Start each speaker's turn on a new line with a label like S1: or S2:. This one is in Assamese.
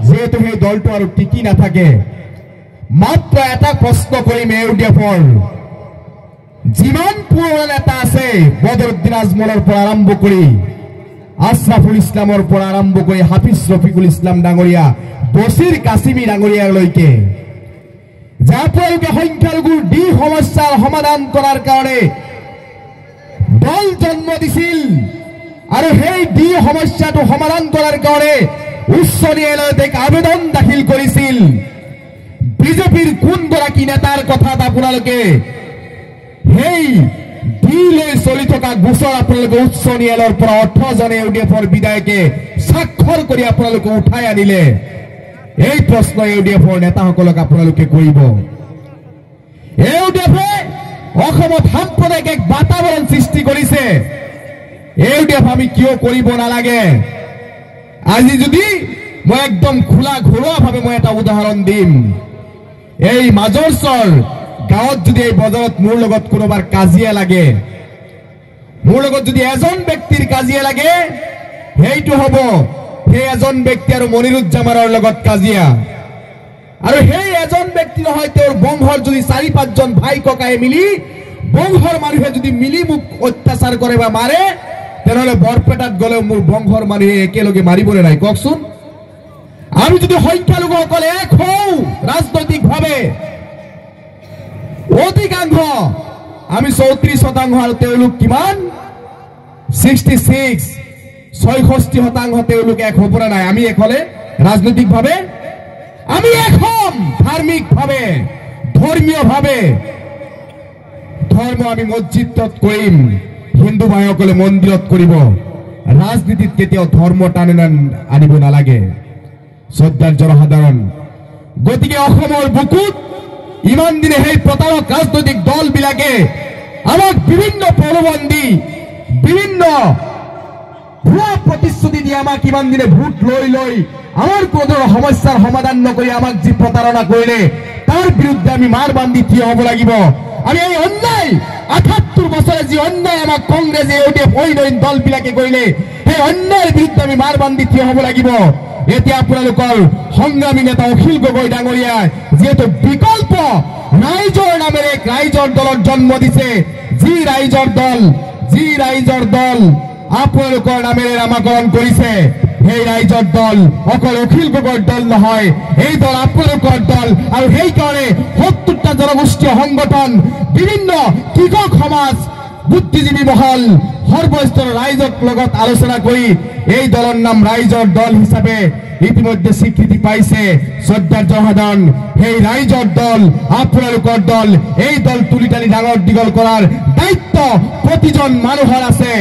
S1: যেহেতু সেই দলটো আৰু টিকি নাথাকে মাত্ৰ এটা প্ৰশ্ন কৰিম ইউডিএফৰ যিমান পুৰণা নেতা আছে বদৰুদ্দিন আজমলৰ পৰা আৰম্ভ কৰি আশৰাফুল ইছলামৰ পৰা আৰম্ভ কৰি হাফিজ ৰফিকুল ইছলাম ডাঙৰীয়া বছিৰ কাছিমি ডাঙৰীয়ালৈকে যাৰ তেওঁলোকে সংখ্যালঘুৰ দি সমস্যাৰ সমাধান কৰাৰ কাৰণে দল জন্ম দিছিল আৰু সেই দি সমস্যাটো সমাধান কৰাৰ কাৰণে উচ্চ ন্যায়ালয়ত এক আবেদন দাখিল কৰিছিল বিজেপিৰ কোনগৰাকী নেতাৰ কথাত আপোনালোকে সেই দি লৈ চলি থকা গোচৰ আপোনালোকে উচ্চ ন্যায়ালয়ৰ পৰা 18 জনে ইউডিএফৰ বিধায়কে স্বাক্ষৰ কৰি আপোনালোকে উঠাই আনিলে এই প্ৰশ্ন ইউডিএফৰ নেতাসকলক আপোনালোকে কৰিব ইউডিএফে অসমত সাম্প্ৰদায়িক এক বাতাবৰণ সৃষ্টি কৰিছে ইউডিএফ আমি কিয় কৰিব নালাগে আজি যদি মই একদম খোলা ঘৰুৱাভাৱে মই এটা উদাহৰণ দিম এই মাজৰচৰ গাঁৱত যদি এই বজাৰত মোৰ লগত কোনোবাৰ কাজিয়া লাগে মোৰ লগত যদি এজন ব্যক্তিৰ কাজিয়া লাগে হেইটো হ'ব সেই এজন ব্যক্তি আৰু মনিৰুজ্জামানৰ লগত কাজিয়া আৰু সেই এজন ব্যক্তি নহয় তেওঁৰ বংশৰ যদি 4-5 জন ভাই ককাই মিলি বংশৰ মানুহে যদি মিলি মোক অত্যাচাৰ কৰে বা মাৰে তেনেহলে বৰপেটাত গলেও মোৰ বংশৰ মানুহে একেলগে মাৰিবলে নাই কওকচোন আমি যদি সংখ্যালঘুসকল এক হওঁ ৰাজনৈতিকভাৱে অধিকাংশ আমি 34% আৰু তেওঁলোক কিমান 66 তেওঁলোক এক হ'ব নাই আমি এক হলে ৰাজনৈতিকভাৱে আমি এক হম ধাৰ্মিকভাৱে ধৰ্মীয়ভাৱে ধৰ্ম আমি মছজিদত কৰিম হিন্দু ভাইসকলে মন্দিৰত কৰিব ৰাজনীতিত কেতিয়াও ধৰ্ম টানি আনিব নালাগে শ্ৰদ্ধাৰ জনসাধাৰণ গতিকে অসমৰ বুকুত ইমান দিনে সেই প্ৰতাৰক ৰাজনৈতিক দলবিলাকে আমাক বিভিন্ন প্ৰলোভন দি বিভিন্ন ভুৱা প্ৰতিশ্ৰুতি দি আমাক ইমান দিনে ভোট লৈ আমাৰ কোনো সমস্যাৰ সমাধান নকৰি আমাক যি প্ৰতাৰণা কৰিলে তাৰ বিৰুদ্ধে আমি মাৰ বান্ধি থিয় হ'ব লাগিব আমি এই অন্যায় 78 বছৰে যি অন্যায় আমাক কংগ্ৰেছ ইউডিএফ অইন দলবিলাকে কৰিলে সেই অন্যায়ৰ বিৰুদ্ধে আমি মাৰ বান্ধি থিয় হ'ব লাগিব এতিয়া আপোনালোকৰ সংগ্ৰামী নেতা অখিল গগৈ ডাঙৰীয়া যেহেতু বিকল্প ৰাইজৰ নামেৰে এক ৰাইজৰ দলৰ জন্ম দিছে যি ৰাইজৰ দল আপোনালোকৰ নামেৰে নামাকৰণ কৰিছে সেই ৰাইজৰ দল অকল অখিল গগৈৰ দল নহয় এই দল আপোনালোকৰ দল আৰু সেই কাৰণে 70টা জনগোষ্ঠীয় সংগঠন বিভিন্ন কৃষক সমাজ বুদ্ধিজীৱী মহল সৰ্বস্তৰৰ ৰাইজৰ লগত আলোচনা কৰি এই দলৰ নাম ৰাইজৰ দল হিচাপে ইতিমধ্যে স্বীকৃতি পাইছে শ্ৰদ্ধাৰ জনসাধাৰণ সেই ৰাইজৰ দল আপোনালোকৰ দল এই দল তুলি তালি ডাঙৰ দীঘল কৰাৰ দায়িত্ব প্ৰতিজন মানুহৰ আছে।